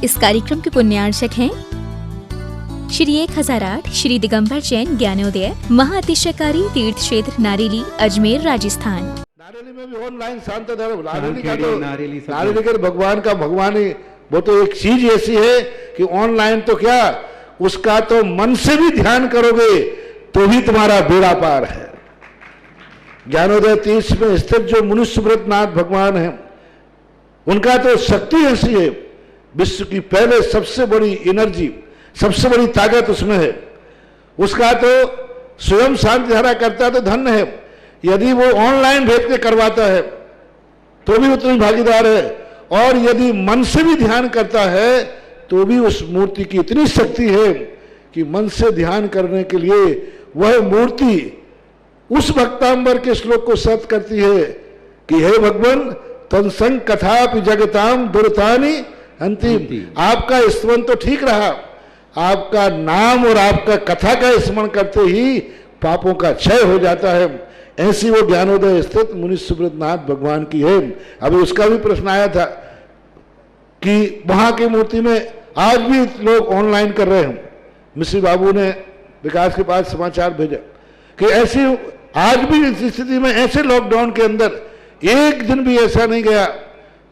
इस कार्यक्रम के पुण्यार्चक हैं श्री 1008 श्री दिगंबर जैन ज्ञानोदय महाअतिशयकारी तीर्थ क्षेत्र नारेली अजमेर राजस्थान। नारेली में भी ऑनलाइन शांत धर्म, नारेली का भगवान का भगवान ही, वो तो एक चीज ऐसी है कि ऑनलाइन तो क्या, उसका तो मन से भी ध्यान करोगे तो भी तुम्हारा बेड़ा पार है। ज्ञानोदय तीर्थ में स्थित जो मुनि सुब्रतनाथ भगवान है, उनका तो शक्ति ऐसी है, विश्व की पहले सबसे बड़ी एनर्जी, सबसे बड़ी ताकत उसमें है। उसका तो स्वयं शांति धारा करता तो धन्य है, यदि वो ऑनलाइन भेज के करवाता है तो भी उतनी भागीदार है, और यदि मन से भी ध्यान करता है तो भी उस मूर्ति की इतनी शक्ति है कि मन से ध्यान करने के लिए वह मूर्ति उस भक्तांबर के श्लोक को सत्य करती है कि हे भगवान तत्संग कथापि जगताम दुर्तानि अंतिम। आपका स्मरण तो ठीक रहा, आपका नाम और आपका कथा का स्मरण करते ही पापों का क्षय हो जाता है। ऐसी वो ज्ञानोदय स्थित मुनि सुब्रतनाथ भगवान की है। अभी उसका भी प्रश्न आया था कि वहां की मूर्ति में आज भी लोग ऑनलाइन कर रहे हैं। मिश्री बाबू ने विकास के पास समाचार भेजा कि ऐसी आज भी इस स्थिति में, ऐसे लॉकडाउन के अंदर एक दिन भी ऐसा नहीं गया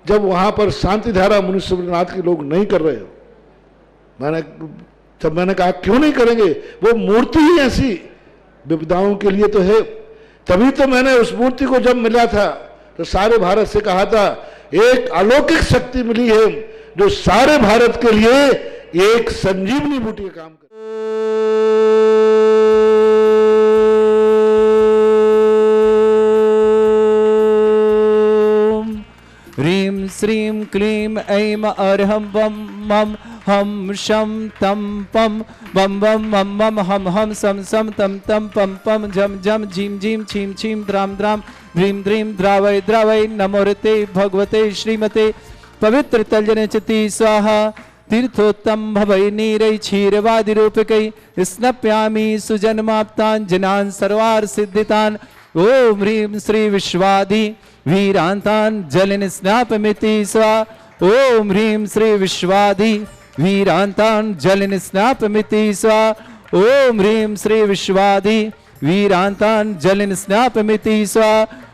जब वहां पर शांति धारा मुनि सुब्रतनाथ के लोग नहीं कर रहे हो। मैंने कहा क्यों नहीं करेंगे, वो मूर्ति ही ऐसी विपदाओं के लिए तो है। तभी तो मैंने उस मूर्ति को जब मिला था तो सारे भारत से कहा था एक अलौकिक शक्ति मिली है जो सारे भारत के लिए एक संजीवनी बूटी का काम कर। ह्रीं श्रीं क्लीं ऐं अर्हं वं मं हम शम तम पम बम बम मम मम हम हम सम सम तम तम पम पम जम जम झीम झीम छीम छीम द्राम द्राम ह्रीं द्रीं द्रावय द्रावय नमोरते भगवते श्रीमते पवित्र तलजने चति स्वाहा तीर्थोत्तम भवै नीरै क्षीरवादि रूपकै स्नप्यामि सुजन्माप्तान् जनान् सर्वार्थ सिद्धितान्। ओम ह्रीं श्री विश्वादि वीरांतान् जलिन स्नापमिति स्वा। ओम ह्रीं श्री विश्वादि वीरांतान् जलिन स्नापमिति स्वा। ओम ह्रीं श्री विश्वादि वीरांतान् जलिन स्नापमिति स्वा।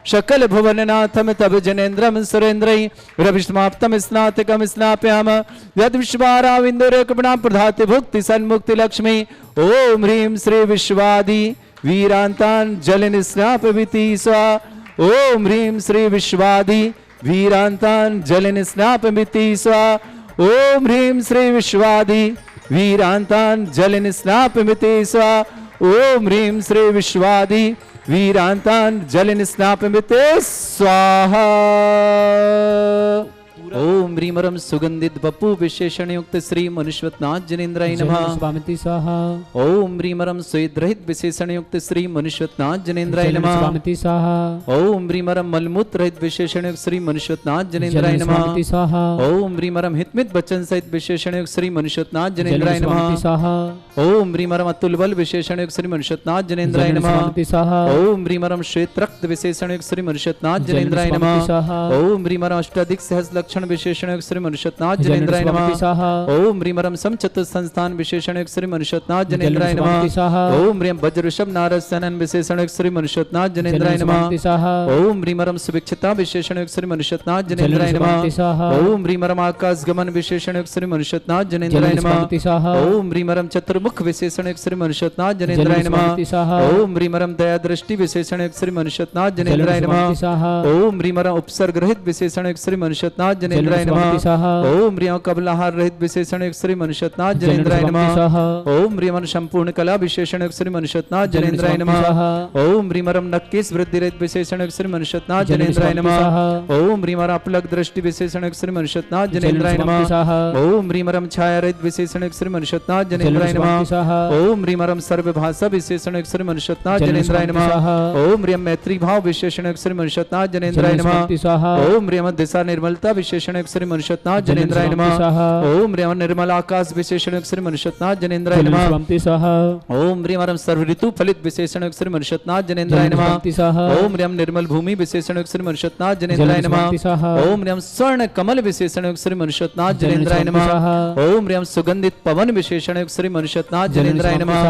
शकल भुवननाथम तब जनेन्द्रम सुरेन्द्रै रविष्माप्तम स्नातकम स्नाप्याम यद विश्वाराविंदुरकपणा प्रधाति भुक्ति सन्मुक्ति लक्ष्मी। ओम ह्रीं श्री विश्वादि वीरांतान् जलिन स्नापमिति स्वा। ओम ह्रीं श्री विश्वादि वीरांतान् जलिन स्नापमिति स्वा। ओम ह्रीं श्री विश्वादि वीरांतान् जलिन स्नापमिति स्वा। ओम ह्रीं श्री विश्वादि वीरांतान् जलिन स्नापमिति स्वाहा। ओम ह्रीमरम सुगंधित बपू विशेषण युक्त श्री मनुष्वतनाथ जनेन्द्राय नमः। स्वाहा। ओम ह्रीमरम स्वेद्रहित विशेषण युक्त श्री मनुष्वतनाथ जनेन्द्राय नमः। स्वाहा। ओम ह्रीमरम मलमूत्र रहित विशेषण युक्त श्री मनुष्वतनाथ जनेन्द्राय नमः। स्वाहा। ओम ह्रीमरम हितमित वचन सहित विशेषण युक्त श्री मनुष्वतनाथ जनेन्द्राय नमः। स्वाहा। ओम ह्रीमरम अतुल बल विशेषण युक्त श्री मनुष्वतनाथ जनेन्द्राय नमः। स्वाहा। ओम ह्रीमरम श्वेत रक्त विशेषण युक्त श्री मनुष्वतनाथ जनेन्द्राय नमः। ओम ह्रीमरम अष्टाधिक सहस्र लक्षण विशेषण श्री मनुष्वतनाथ जनेन्द्राय नमः। ओम ह्रीमरम समचतुर संस्थान विशेषण श्री मनुष्वतनाथ जनेन्द्राय नमः। ओम ह्रीम वज्रऋषभ नारद सनन विशेषण श्री मनुष्वतनाथ जनेन्द्राय नमः। ओम ह्रीमरम सुभिक्षता विशेषण श्री मनुष्वतनाथ जनेन्द्राय नमः। ओम ह्रीमरम आकाश गमन विशेषण श्री मनुष्वतनाथ जनेन्द्राय नमः। ओम ह्रीमरम चतुर्मुख विशेषण श्री मनुष्वतनाथ जनेन्द्राय नमः। ओम ह्रीमरम दया दृष्टि विशेषण श्री मनुष्वतनाथ जनेन्द्राय नमः। ओम ह्रीमरम उपसर्ग रहित विशेषण श्री मनुष्वतनाथ जनेन्द्राय नमः। ओम ह्रीम कबलाहार रहित विशेषण श्री मनुष्वतनाथ जनेन्द्राय नमः। ओम ह्रीमन संपूर्ण कला विशेषण श्री मनुष्वतनाथ जनेन्द्राय नमः। ओम ह्रीमरम नक्केश वृद्धि रहित विशेषण श्री मनुष्वतनाथ जनेन्द्राय नमः। ओम ह्रीमर अपलक दृष्टि विशेषण श्री मनुष्वतनाथ जनेन्द्राय नमः। ओम ह्रीमरम छाया रहित विशेषण श्री मनुष्वतनाथ जनेन्द्राय नमः। ओम ह्रीमरम सर्वभाषा विशेषण श्री मनुष्वतनाथ जनेन्द्राय नमः। ओम ह्रीम मैत्री भाव विशेषण श्री मनुष्वतनाथ जनेन्द्राय नमः। ओम ह्रीम दिशा निर्मलता विशेषण युक्त श्री मनुष्यनाथ जनेन्द्राय नमः। ओम ह्रीं निर्मल आकाश विशेषण युक्त श्री मनुष्यनाथ जनेन्द्राय नमः। ओम ह्रीं सर्व ऋतु फलित विशेषण युक्त श्री मनुष्यनाथ जनेन्द्राय नमः। ओम ह्रीं निर्मल भूमि विशेषण युक्त श्री मनुष्यनाथ जनेन्द्राय नमः। ओम ह्रीं स्वर्ण कमल विशेषण युक्त श्री मनुष्यनाथ जनेन्द्राय नमः। ओम ह्रीं सुगंधित पवन विशेषण युक्त श्री मनुष्यनाथ जनेन्द्राय नमः।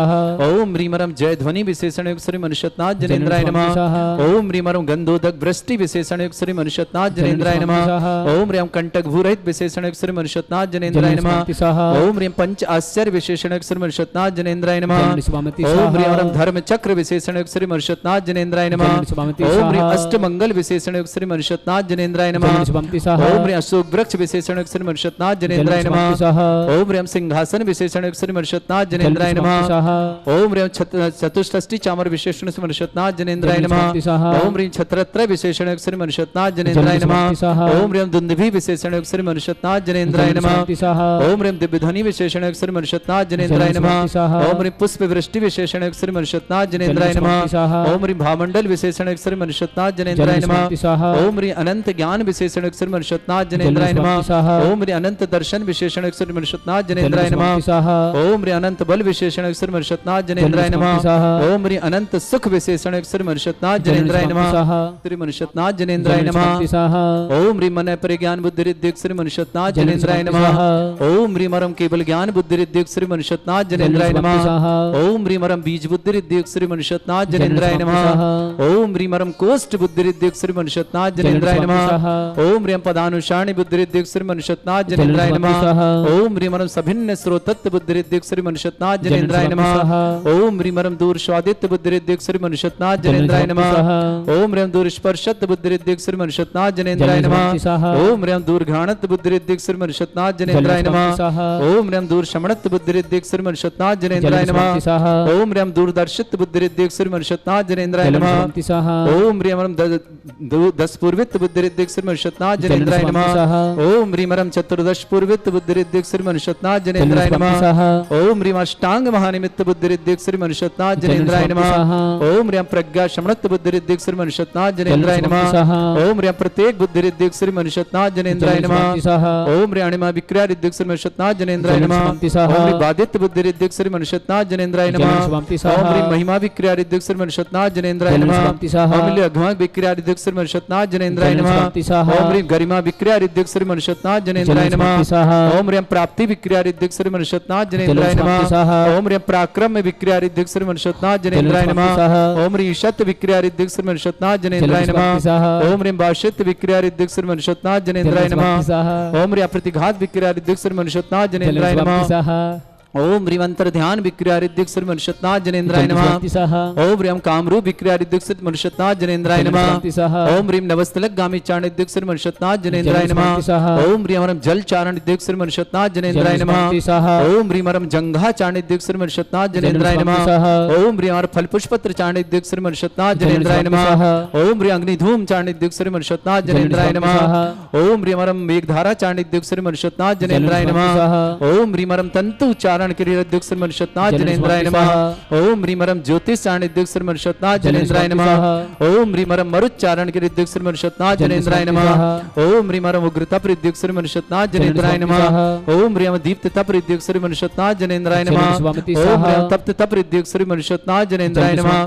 ओम ह्रीं जय ध्वनि विशेषण युक्त श्री मनुष्यनाथ जनेन्द्राय नमः। ओम ह्रीं वृष्टि वृष्टि विशेषण युक्त श्री मनुष्यनाथ जनेन्द्राय नमः। ओम ह्रीं कंटक भूरहित विशेषण युक्त श्री मनुष्यनाथ जनेन्द्राय नमः। ओम ह्रीं पंच आश्चर्य विशेषण युक्त श्री मनुष्यनाथ जनेन्द्राय नमः। ओम ह्रीं धर्म चक्र विशेषण युक्त श्री मनुष्यनाथ जनेन्द्राय नमः। ओम ह्रीं अष्टमंगल विशेषण युक्त श्री मनुष्यनाथ जनेन्द्राय नमः। ओम ह्रीं अशोक वृक्ष विशेषण युक्त श्री मनुष्यनाथ जनेन्द्राय नमः। ओम ह्रीं सिंहासन विशेषण युक्त श्री मनुष्यनाथ जनेन्द्राय नमः। ओम ह्रीं चतुष्षष्टि चामर विशेषण श्री मनुष्यनाथ जनेन्द्राय नमः। ओम ह्रीं छत्रत्र विशेषण युक्त श्री मनुष्यनाथ जनेन्द्राय नमः। ओम ह्रीं दुंदुभि विशेषण युक्त श्री मनुष्यनाथ जनेन्द्राय नमः। ओम ह्रीं दिव्यध्वनि विशेषण युक्त श्री मनुष्यनाथ जनेन्द्राय नमः। ओम ह्रीं पुष्प वृष्टि विशेषण युक्त श्री मनुष्यनाथ जनेन्द्राय नमः। ओम ह्रीं भामंडल विशेषण युक्त श्री मनुष्यनाथ जनेन्द्राय नमः। ओम ह्रीं अनंत ज्ञान विशेषण युक्त श्री मनुष्यनाथ जनेन्द्राय नमः। ओम ह्रीं अनंत दर्शन विशेषण युक्त श्री मनुष्यनाथ जनेन्द्राय नमः। ओम ह्रीं अनंत बल विशेषण युक्त श्री मनुष्यनाथ जनेन्द्राय नमः। ओम ह्रीं अनंत सुख विशेषण युक्त श्री मनुष्यनाथ जनेन्द्राय नमः। श्री मनुष्यनाथ जनेन्द्राय नमः। ओम ह्रीं मन परिज्ञान बुद्धि रिद्धि श्री मनुष्यनाथ जनेन्द्राय नमः। ओम ह्रीं मरम केवल ज्ञान बुद्धि रिद्धि श्री मनुष्यनाथ जनेन्द्राय नमः। ओम ह्रीं मरम बीज बुद्धि रिद्धि श्री मनुष्यनाथ जनेन्द्राय नमः। ओम ह्रीं मरम कोष्ठ बुद्धि रिद्धि श्री मनुष्यनाथ जनेन्द्राय नमः। ओम ह्रीं पदानुषाणि बुद्धि रिद्धि श्री मनुष्यनाथ जनेन्द्राय नमः। ओम ह्रीं मरम सभिन्न स्रोतत्व बुद्धि रिद्धि श्री मनुष्यनाथ जनेन्द्राय नमः। ओम ह्रीं मरम दूर स्वादित्य बुद्धि रिद्धि श्री मनुष्यनाथ जनेन्द्राय नमः। ओम ह्रीं दूर स्पर्शत बुद्धि रिद्धि श्री मनुष्यनाथ जनेन्द्राय नमः। ओम ह्रीं दूर घ्राणत बुद्धि रिद्धि श्री मनुष्यनाथ जनेन्द्राय नमः। ओम ह्रीं दूर शमणत बुद्धि रिद्धि श्री मनुष्यनाथ जनेन्द्राय नमः। ओम ह्रीं दूरदर्शित बुद्धि रिद्धि श्री मनुष्यनाथ जनेन्द्राय नमः। ओम ह्रीं दस पूर्वित बुद्धि रिद्धि श्री मनुष्यनाथ जनेन्द्राय नमः। ओम ह्रीं चतुर्दश पूर्वित बुद्धि रिद्धि श्री मनुष्यनाथ जनेन्द्राय नमः। ओम ह्रीं अष्टांग महानिमित्त बुद्धि रिद्धि श्री मनुष्यनाथ जनेन्द्राय नमः। ओम ह्रीं प्रज्ञा शमणत बुद्धि रिद्धि श्री मनुष्यनाथ जनेन्द्राय नमः। ओम ह्रीं प्रत्येक बुद्धि रिद्धि श्री मनुष्यनाथ जनेन्द्राय नमः। ओम ह्रीं अणिमा विक्रिया रिद्धि श्री मनुष्यनाथ जनेन्द्राय नमः। ओम ह्रीं बाधित बुद्धि रिद्धि श्री मनुष्यनाथ जनेन्द्राय नमः। ओम ह्रीं महिमा विक्रिया रिद्धि श्री मनुष्यनाथ जनेन्द्राय नमः। ओम ह्रीं अघमा विक्रिया रिद्धि श्री मनुष्यनाथ जनेन्द्राय नमः। ओम ह्रीं गरिमा विक्रिया रिद्धि श्री मनुष्यनाथ जनेन्द्राय नमः। ओम ह्रीं प्राप्ति विक्रिया रिद्धि श्री मनुष्यनाथ जनेन्द्राय नमः। ओम ह्रीं पराक्रम विक्रिया रिद्धि श्री मनुष्यनाथ जनेन्द्राय नमः। ओम ह्रीं शत विक्रिया रिद्धि श्री मनुष्यनाथ जनेन्द्राय नमः। ओम ह्रीं बाशित विक्रिया रिद्धि श्री मनुष्यनाथ जनेन्द्राय नमः। ओम ह्रीं अप्रतिघात विक्रिया रिद्धि श्री मनुष्यनाथ जनेन्द्राय नमः। ओम ह्रीं अंतर ध्यान विक्रिया रिद्धि श्री मनुष्यनाथ जनेन्द्राय नमः। ओम ह्रीं कामरूप विक्रिया रिद्धि श्री मनुष्यनाथ जनेन्द्राय नमः। ओम ह्रीं नवस्तलक गामी चारण रिद्धि श्री मनुष्यनाथ जनेन्द्राय नमः। ओम ह्रीं जल चारण रिद्धि श्री मनुष्यनाथ जनेन्द्राय नमः। ओम ह्रीं जंघा चारण रिद्धि श्री मनुष्यनाथ जनेन्द्राय नमः। ओम ह्रीं फल पुष्पत्र चारण रिद्धि श्री मनुष्यनाथ जनेन्द्राय नमः। ओम ह्रीं अग्निधूम चारण रिद्धि श्री मनुष्यनाथ जनेन्द्राय नमः। ओम ह्रीं मेघधारा चारण रिद्धि श्री मनुष्यनाथ जनेन्द्राय नमः। ओम ह्रीं तंतु चारण रिद्धि श्री मनुष्यनाथ जनेन्द्राय नमः। ओम ह्रीं ज्योतिष चारण रिद्धि श्री मनुष्यनाथ जनेन्द्राय नमः। ओम ह्रीं मरुच्चारण रिद्धि श्री मनुष्यनाथ जनेन्द्राय नमः। ओम ह्रीं उग्र तप रिद्धि श्री मनुष्यनाथ जनेन्द्राय नमः। ओम ह्रीं दीप्त तप रिद्धि श्री मनुष्यनाथ जनेन्द्राय नमः। ओम ह्रीं तप्त तप रिद्धि श्री मनुष्यनाथ जनेन्द्राय नमः।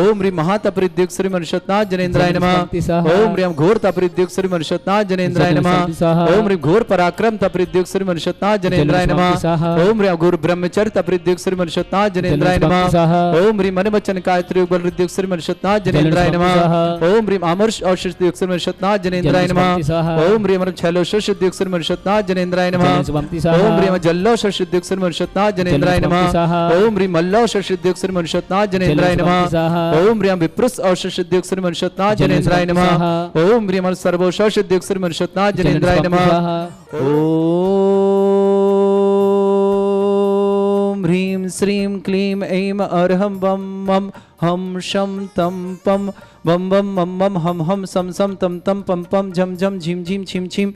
ओम ह्रीं महातप रिद्धि श्री मनुष्यनाथ जनेन्द्राय नमः। ओम ह्रीं घोर तप रिद्धि श्री मनुष्यनाथ जनेन्द्राय नमः। ओम ह्रीं घोर पराक्रम तप रिद्धि श्री मनुष्यनाथ जनेन्द्राय नमः। ओम ह्रीं ब्रह्मचर्य तप रिद्धि श्री मनुष्यनाथ जनेन्द्राय नमः। ओम ह्रीं मन वचन कायत्री बल रिद्धि श्री मनुष्यनाथ जनेन्द्राय नमः। ओम ह्रीं अमर्ष औषध रिद्धि श्री मनुष्यनाथ जनेन्द्राय नमः। ओम ह्रीं छलोषष रिद्धि श्री मनुष्यनाथ जनेन्द्राय नमः। ओम ह्रीं जल्लोषष रिद्धि श्री मनुष्यनाथ जनेन्द्राय नमः। ओम ह्रीं मल्लोषष रिद्धि श्री मनुष्यनाथ जनेन्द्राय नमः। ओम ह्रीं विप्रुष औषध रिद्धि श्री मनुष्यनाथ जनेन्द्राय नमः। ओम ह्रीं सर्वोषष रिद्धि श्री मनुष्यनाथ जनेन्द्राय नमः। ओम ह्रीं श्रीं क्लीं ऐं अर्हं वं मं हम शम तम पम बम बम मम मम हम हम सम सम तम तम पम पम झम झम झिम झिम छिम छिम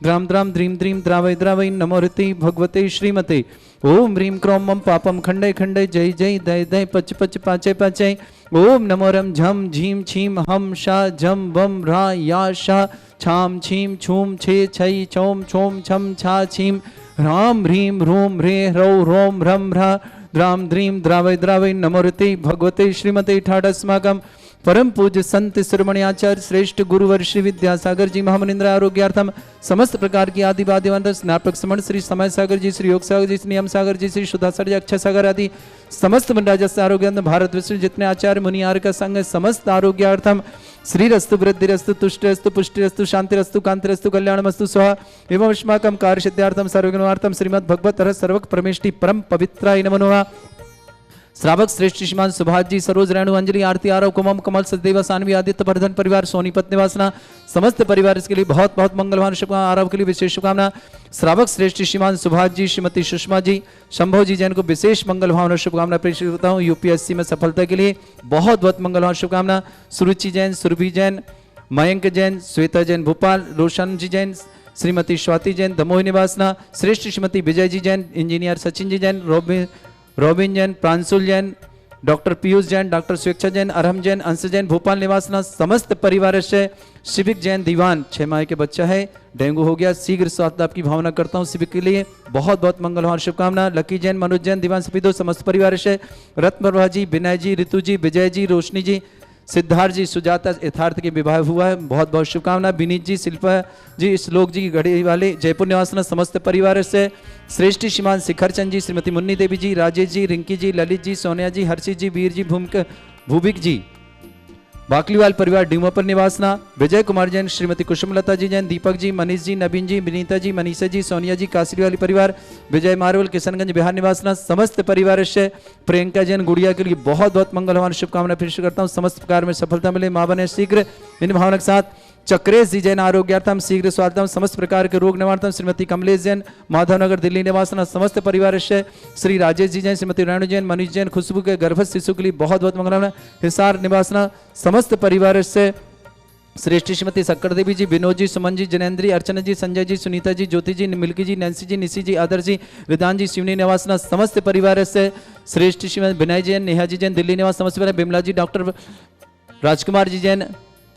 द्राम द्राम द्रीम द्रीम द्रावय द्रावय नमोहृति भगवते श्रीमते ओम ह्रीं क्रों मम पापम खंडे खंडे जय जय दय दय पच पच पाचय पाचय ओम नमो रम झम झीम छीम हम शा झम वम रा या शा छाम छीम छूम छे छई चोम छोम छम छा छीम राम ह्रीं रूम रे ह्रौ रोम रम रा द्राम द्रीम द्रावय द्रावय नमोहृति भगवते श्रीमते ठाडस्माकम परम पूज्य संत शिरोमणि आचार्य श्रेष्ठ गुरुवर श्री विद्यासागर जी महामनिंद्र आरोग्यार्थम समस्त प्रकार की आदि वाद्यवंत स्नापक समण श्री समय सागर जी, श्री योग सागर जी, श्री नियम सागर जी, श्री सुधासर जी, अक्षय सागर आदि समस्त मंडराजस्व आरोग्यार्थ भारत विश्व जितने आचार्य मुनियार का संग है समस्त आरोग्यार्थम श्रीरस्तु वृद्धिरस्तु तुष्टिरस्तु पुष्टिरस्तु शांतिरस्तु कांतिरस्तु कल्याणमस्तु स्वाहा एवं अस्माकं कार्य सिद्धार्थम सर्वगुणार्थम श्रीमद् भगवत रस सर्वक परमेष्टि परम पवित्राय नमो नमः। श्रावक श्रेष्ठ श्रीमान सुभाष जी, सरोज रेणु अंजलि आरती आरव कुमम कमल सदेव सानवी आदित्य वर्धन परिवार सोनीपत निवासना समस्त परिवार इसके लिए बहुत बहुत मंगलवान शुभकामना। आरव के लिए विशेष शुभकामना। श्रावक श्रेष्ठ श्रीमान सुभाष जी, श्रीमती सुषमा जी, शंभो जी जैन को विशेष मंगल भावना शुभकामना प्रेषित करता हूँ। यूपीएससी में सफलता के लिए बहुत बहुत मंगलवान शुभकामना। सुरुचि जैन, सुरभि जैन, मयंक जैन, श्वेता जैन भोपाल, रोशन जी जैन, श्रीमती स्वाति जैन दमोह निवासना, श्रेष्ठ Shrimati Vijay ji Jain, engineer Sachin ji Jain, Robin Jain, Pranshul Jain, doctor Piyush Jain, doctor Swechha Jain, Arham Jain, अंश जैन भोपाल निवासना समस्त परिवार से शिविक जैन दीवान 6 माह के बच्चा है, डेंगू हो गया, शीघ्र स्वास्थ्य लाभ की भावना करता हूँ। शिविक के लिए बहुत बहुत मंगलवार शुभकामना। लकी जैन, मनोज जैन दीवान सफीदो समस्त परिवार से रत्न प्रभा जी, विनय जी, ऋतु जी, विजय जी, रोशनी जी, सिद्धार्थ जी, सुजाता यथार्थ के विवाह हुआ है, बहुत बहुत शुभकामना। विनीत जी, शिल्पा जी, श्लोक जी घड़ी वाले जयपुर निवासना समस्त परिवार से श्रेष्ठ श्रीमान शिखर चंद जी, श्रीमती मुन्नी देवी जी, राजेश जी, रिंकी जी, ललित जी, सोनिया जी, हर्षित जी, वीर जी, भूमिक जी, बाकलीवाल परिवार डीमोपर निवासना, विजय कुमार जैन, श्रीमती कुसुमलता जी जैन, दीपक जी, मनीष जी, नवीन जी, विनीता जी, मनीषा जी, सोनिया जी, कासरीवाली परिवार, विजय मार्वल किशनगंज बिहार निवासना समस्त परिवार से प्रियंका जैन गुड़िया के लिए बहुत बहुत मंगलवान शुभकामना पेश करता हूँ। समस्त प्रकार में सफलता मिले, माँ बने शीघ्र इन भावना के साथ। चक्रेश जी जैन आरोग्यार्थम शीघ्र स्वास्थ्यम समस्त प्रकार के रोग निवारणम, श्रीमती कमलेश जैन माधवनगर दिल्ली निवासना समस्त परिवार से श्री राजेश जी जैन, श्रीमती रेणु जैन, मनीष जैन खुशबू के गर्भस्थ शिशु के लिए बहुत बहुत मंगलवान। हिसार निवासना समस्त परिवार से श्रेष्ठ श्रीमती शक्कर देवी जी, विनोद जी, सुमन जी, जनेन्द्री, अर्चना जी, संजय जी, सुनीता जी, ज्योति जी, मिल्की जी, नैन्सी जी, निशी जी, आदर्श जी, विधान जी, शिवनी निवासना समस्त परिवार से श्रेष्ठ श्रीमती विनय जैन, नेहा जी जैन दिल्ली निवास समस्त परिवार, बिमला जी, डॉक्टर राजकुमार जी जैन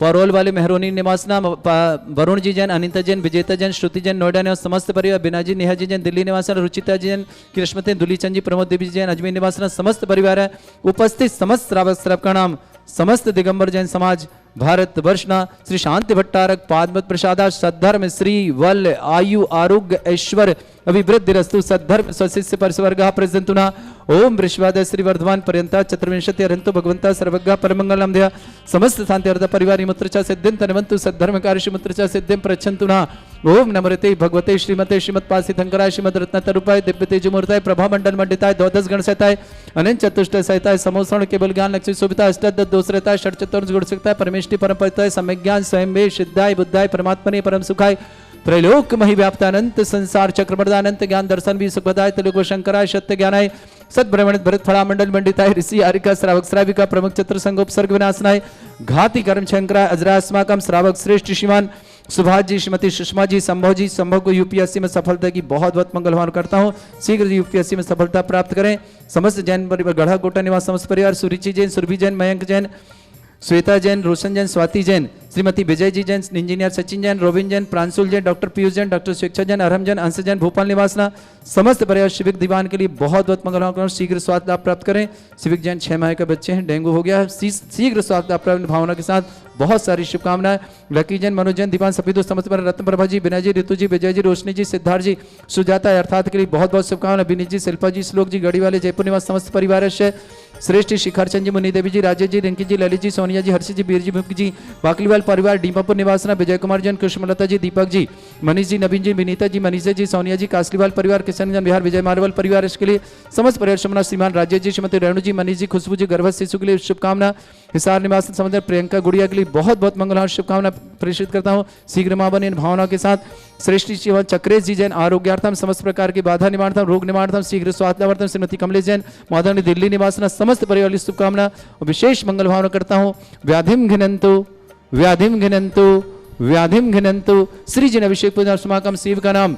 परोल वाले मेहरोनी निवासना, वरुण जी जैन, अनिता जैन, विजेता जैन, श्रुति जैन नोएडा निवास समस्त परिवार, बिना जी, नेहा जी जैन दिल्ली निवासना, रुचिता जैन, कृष्णमती, दुलीचंद जी, प्रमोद देवी जैन अजमेर निवासना समस्त परिवार है। उपस्थित समस्त श्रावक श्रावक का नाम समस्त दिगंबर जैन समाज भारत वर्षना श्री शांति भट्टारक पादमत प्रसादा सद्धर्म श्री वल आयु आरोग्य ऐश्वर्य अभिवृद्धि रस्तु सद्धर्म स्वशिष्य परिस्वर्ग प्रजंतुना ओम वृषवाद श्री वर्धमान पर्यंता चतुर्विंशति अरंतो भगवंता सर्वज्ञ परमंगलम दया समस्त शांति अर्थ परिवार मुत्रचा सिद्धिं तनवंतु सद्धर्म कार्य मुत्रचा सिद्धिं प्रच्छन्तुना ओम नमृते भगवते श्रीमते श्रीमत्पासितंकराय श्रीमद रत्नतरूपाय दिव्य तेजमूर्ताय प्रभा मंडल मंडिताय द्वादश गण सहिताय अनंत चतुष्ट सहिताय समोषण केवल ज्ञान लक्ष्मी सुविता अष्टद दोष रहता षट चतुर्थ गुण सकता है परमेष्टि परम पवित्र सम्यक ज्ञान स्वयं में सिद्धाय बुद्धाय परमात्मने परम सुखाय त्रैलोक मही व्याप्तानंत संसार चक्रमर्दानंत ज्ञान दर्शन भी सुखदाय त्रिलोक शंकराय सत्य ज्ञानाय सद्ब्रह्मण भरत फला मंडल मंडिताय ऋषि आरिका श्रावक श्राविका प्रमुख चत्र संगोपसर्ग विनाशनाय घाति कर्म शंकराय अजरास्माकम श्रावक श्रेष्ठ श्रीमान सुभाष जी श्रीमती सुषमा जी संभव को यूपीएससी में सफलता की बहुत बहुत मंगलवान करता हूँ। शीघ्र यूपीएससी में सफलता प्राप्त करें। समस्त जैन परिवार गढ़ा कोटा निवास समस्त परिवार Suruchi Jain, Surabhi Jain, Mayank Jain, Shweta Jain, Roshan Jain, Swati Jain, Shrimati Vijay ji Jain, engineer Sachin Jain, Robin Jain, Pranshul Jain, doctor Piyush Jain, doctor Swechha Jain, Arham Jain, अंश जैन भोपाल निवासना समस्त परिवार शिविक दीवान के लिए बहुत बहुत मंगलवान। शीघ्र स्वास्थ्य लाभ प्राप्त करें। शिविक जैन 6 माह के बच्चे हैं, डेंगू हो गया है, शीघ्र स्वास्थ्य लाभ प्राप्त भावना के साथ बहुत सारी शुभकामनाएं। लकी जैन, मनोज जैन, दीवान सफीदो समस्त परिवार, रत्न प्रभा जी, विनय जी, ऋतु जी, विजय जी, रोशनी जी, सिद्धार्थ जी, सुजाता अर्थात के लिए बहुत बहुत शुभकामनाएं। विनीत जी, शिल्पा जी, श्लोक जी, गढ़ी वाले जयपुर निवास समस्त परिवार से श्रेष्ठ शिखर चंद जी, मुनि देवी जी, राजेश जी, रिंकी जी, ललित जी, सोनिया जी, हर्षित जी, वीर जी, भूप जी, बाकलीवाल परिवार डीमापुर निवासना, विजय कुमार जैन, कुसुमलता जी, दीपक जी, मनीष जी, नवीन जी, विनीता जी, मनीषा जी, सोनिया जी, कासलीवाल परिवार किशनगंज बिहार, विजय मार्वल परिवार इसके लिए समस्त परिवार समना श्रीमान राजेश जी, श्रीमती रेणु जी, मनीष जी, खुशबू जी, गर्भस्थ शिशु के लिए शुभकामना। हिसार निवास समुद्र प्रियंका गुड़िया के लिए बहुत बहुत मंगलवान शुभकामना प्रेषित करता हूँ। शीघ्र मां बने इन भावनाओं के साथ। श्रेष्ठ चक्रेश जी जैन आरोग्यार्थम समस्त प्रकार की बाधा निवारणम रोग निवारणम शीघ्र स्वास्थ्यवर्तन श्रीमती कमलेश जैन माधवनी दिल्ली निवासना समस्त परिवार शुभकामना और विशेष मंगल भावना करता हूँ। व्याधिम घिनंतु व्याधिम घिनंतु सृजन अभिषेक पूजन समाकम शिव का नाम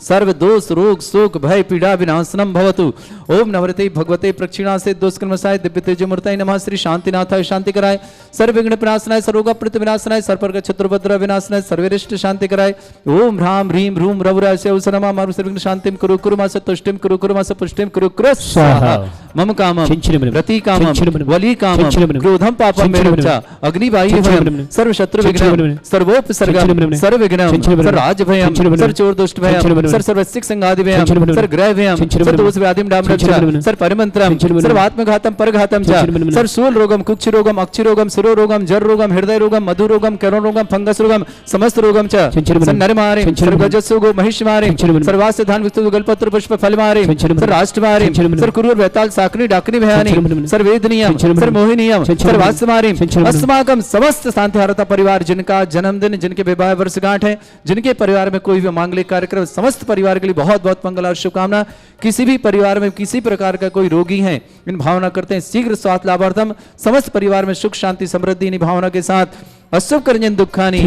सर्व दोष रोग शोक भय पीड़ा विनाशनम भवतु। ओम नवरते भगवते प्रक्षिणा से दोषकर्मसाय दिव्य तेजमूर्ताय नमः। श्री शांतिनाथाय शांति कराय सर्व विघ्न विनाशनाय सर्वोग प्रति विनाशनाय सर्पर्ग चतुर्भद्र विनाशनाय सर्वरिष्ट शांति कराय। ओम ह्राम ह्रीम ह्रूम रवरास्य उसनमा मारु सर्वविघ्न शांतिम कुरु कुरु मास तुष्टिम कुरु कुरु मास पुष्टिम कुरु कुरु स्वाहा। मम कामम प्रति कामम वली कामम क्रोधम पापम मेरुचा अग्निवायु सर्व शत्रु विघ्न सर्वोपसर्गम सर्व विघ्नम सर्व राज भयम सर्व चोर दुष्ट भयम सर सर्वसिक संगादि व्ययम सर ग्रह व्ययम सर दोष व्याधिम डामरक्षा सर परिमंत्रम सर आत्मघातम परघातम च सर शूल रोगम कुक्षि रोगम अक्षि रोगम शिरो रोगम जर रोगम हृदय रोगम मधु रोगम करोण रोगम फंगस रोगम समस्त रोगम च सर नर मारे सर गजस्सु गो महिष मारे सर वास्य धान विस्तु गलपत्र पुष्प फल मारे सर राष्ट्र मारे सर कुरूर बेताल साकनी डाकनी भयानी सर वेदनियम सर मोहिनियम सर वास्य मारे अस्माकम समस्त शांति हारता परिवार जिनका जन्मदिन जिनके विवाह वर्षगांठ है जिनके परिवार में कोई भी मांगलिक कार्यक्रम समस्त परिवार के लिए बहुत बहुत मंगल और शुभकामना। किसी भी परिवार में किसी प्रकार का कोई रोगी है इन भावना करते हैं शीघ्र स्वास्थ्य लाभार्थम समस्त परिवार में सुख शांति समृद्धि इन भावना के साथ अशुभ करजन दुखानी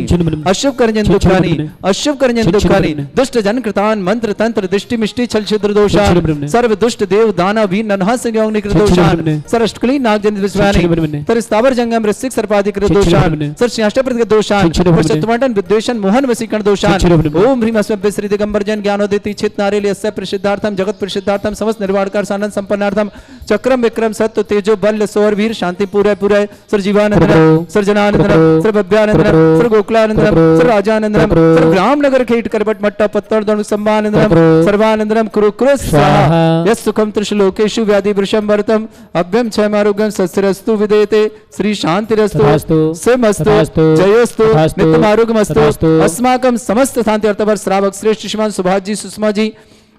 अशुभ करजन दुखानी अशुभ करजन दुखानी दुष्ट जन कृतान मंत्र तंत्र दृष्टि मिष्टि छल छिद्र दोषान सर्व दुष्ट देव दानव भी ननहस निकृत दोषान सर अष्टकली नाग जन विश्वानी तर स्थावर जंगम ऋषिक सर्पाधिक दोषान सर श्याष्टप्रतिक दोषान शत्रुमंडन विद्वेषण मोहन वसीकरण दोषान ओम ह्रीम अस्मभ्य श्री दिगंबर जन ज्ञानोदिति चित नारेली अस्य प्रसिद्धार्थम जगत प्रसिद्धार्थम समस्त निर्वाणकार सानंद संपन्नार्थम चक्रम विक्रम सत्य तेजो बल सौर वीर शांति पूरे पूरे सर जीवानंद सर जनानंद सर भव्यानंदनम सर गोकुलानंदनम सर राजानंदनम सर ग्रामनगर खेट करबट मट्टा पत्तड़ दंड संबानंदनम सर्वानंदनम कुरु कुरु स्वाहा यस् सुखम त्रिशलोकेषु व्याधि वृषम वर्तम अभ्यम क्षयमारोग्यम सस्यरस्तु विदेते श्री शांतिरस्तु सिमस्तु जयोस्तु नित्यमारोग्यमस्तु अस्माकं समस्त शांति अर्थवर श्रावक श्रेष्ठ श्रीमान सुभाष जी सुषमा जी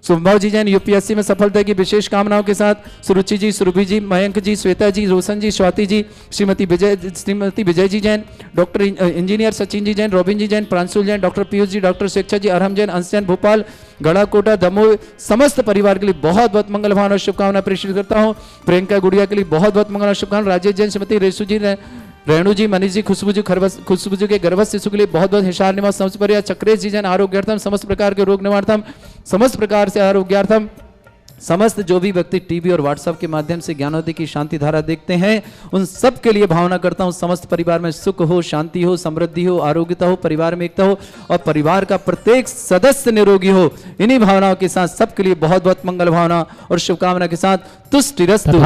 सुभाष जी जैन यूपीएससी में सफलता की विशेष कामनाओं के साथ सुरुचि जी सुरभि जी मयंक जी श्वेता जी रोशन जी Swati ji Shrimati Vijay ji Jain doctor engineer Sachin ji Jain robin जी जैन प्रांशुल जैन डॉक्टर पीयूष जी डॉक्टर शिक्षा जी अरहम जैन अंश जैन भोपाल गढ़ा कोटा दमोह समस्त परिवार के लिए बहुत बहुत मंगल भावना और शुभकामना प्रेषित करता हूँ। प्रियंका गुड़िया के लिए बहुत बहुत मंगल और शुभकामना। राजेश जैन श्रीमती रेशु जी रेणु जी मनीष जी खुशबू जी के गर्भस्थ शिशु के लिए बहुत बहुत हिसार निवास समस्त परिवार चक्रेश जी जैन आरोग्यार्थम समस्त प्रकार के रोग निवारणार्थम समस्त प्रकार से आरोग्यार्थम समस्त जो भी व्यक्ति टीवी और व्हाट्सएप के माध्यम से ज्ञानोदय की शांति धारा देखते हैं उन सब के लिए भावना करता हूं समस्त परिवार में सुख हो शांति हो समृद्धि हो आरोग्यता हो परिवार में एकता हो और परिवार का प्रत्येक सदस्य निरोगी हो। इन्हीं भावनाओं के साथ सबके लिए बहुत बहुत मंगल भावना और शुभकामना के साथ तुष्टिरस्तु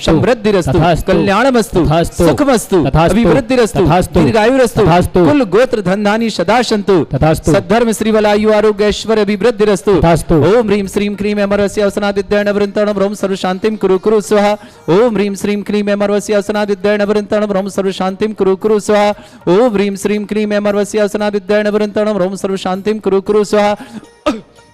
समृद्धिरस्तु कल्याणमस्तु सुखमस्तु अभिवृद्धिरस्तु दीर्घायुरस्तु कुल गोत्र धनधानी सदा सन्तु सद्धर्म श्रीवलायु आरोग्य ऐश्वर्य अभिवृद्धिरस्तु। ओम ह्रीं श्रीं क्रीं अमरवस्य अवसनादिद्यैर् नवरन्तरणं रोम सर्व शांतिं कुरु कुरु स्वाहा। ओम ह्रीं श्रीं क्रीं अमरवस्य अवसनादिद्यैर् नवरन्तरणं रोम सर्व शांतिं कुरु कुरु स्वाहा। ओम ह्रीं श्रीं क्रीं अमरवस्य अवसनादिद्यैर् नवरन्तरणं रोम सर्व शांतिं कुरु कुरु स्वाहा।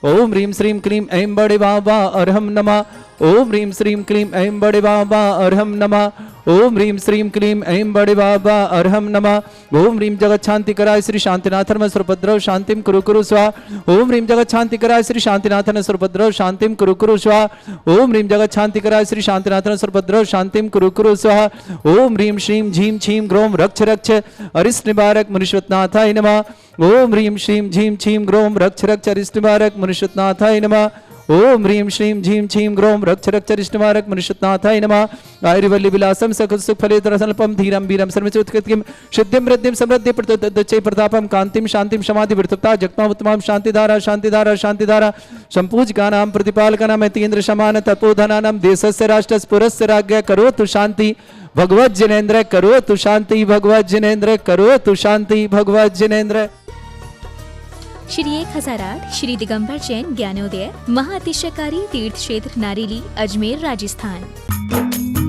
ओम ह्रीं श्रीं क्लीं ऐं बड़े बाबा अर्हम नमः। ओम ह्रीं श्रीं क्लीं ऐं बड़े बाबा अर्हम नमः। ओम ह्रीं श्रीं क्लीं ऐं बड़े बाबा अर्हम नमः। ओम ह्रीं जगत शांति कराय श्री शांतिनाथन सुरभद्रव शांतिं कुरु कुरु स्वाहा। ओम ह्रीं जगत शांति कराय श्री शांतिनाथन सुरभद्रव शांतिं कुरु कुरु स्वाहा। ओम ह्रीं जगत शांति कराय श्री शांतिनाथन सुरभद्रव शांतिं कुरु कुरु स्वाहा। ओम ह्रीं श्रीं झीं छीं ग्रोम रक्ष रक्ष अरिष्ट निवारक मुनीश्वरनाथाय नमः। ओम ह्रीं श्रीं झीं छीं ग्रोम रक्ष रक्ष अरिष्ट निवारक मुनीश्वरनाथाय नमः। ओम ह्रीं श्रीं झीं छीं ग्रोम रक्ष रक्ष अरिष्ट निवारक मुनीश्वरनाथाय नमः। आयुर्वल्ली विलासम सखत सुख फलेतरसल्पम धीरम वीरम सर्वचोत्कृतिम सिद्धिं वृद्धिं समृद्धि प्रतोदच्चै प्रतापम कांतिं शांतिं समाधि वृत्तता जगत्मावतमां शांतिधारा शांतिधारा शांतिधारा संपूजकानां प्रतिपालकानां यतीन्द्र समान तपोधनानां देशस्य राष्ट्रस्य पुरस्य राज्ञ करोतु शांति भगवत जिनेन्द्र करोतु शांति भगवत जिनेन्द्र करोतु शांति भगवत जिनेन्द्र। श्री 1008 श्री दिगंबर जैन ज्ञानोदय महाअतिशयकारी तीर्थ क्षेत्र नारेली अजमेर राजस्थान।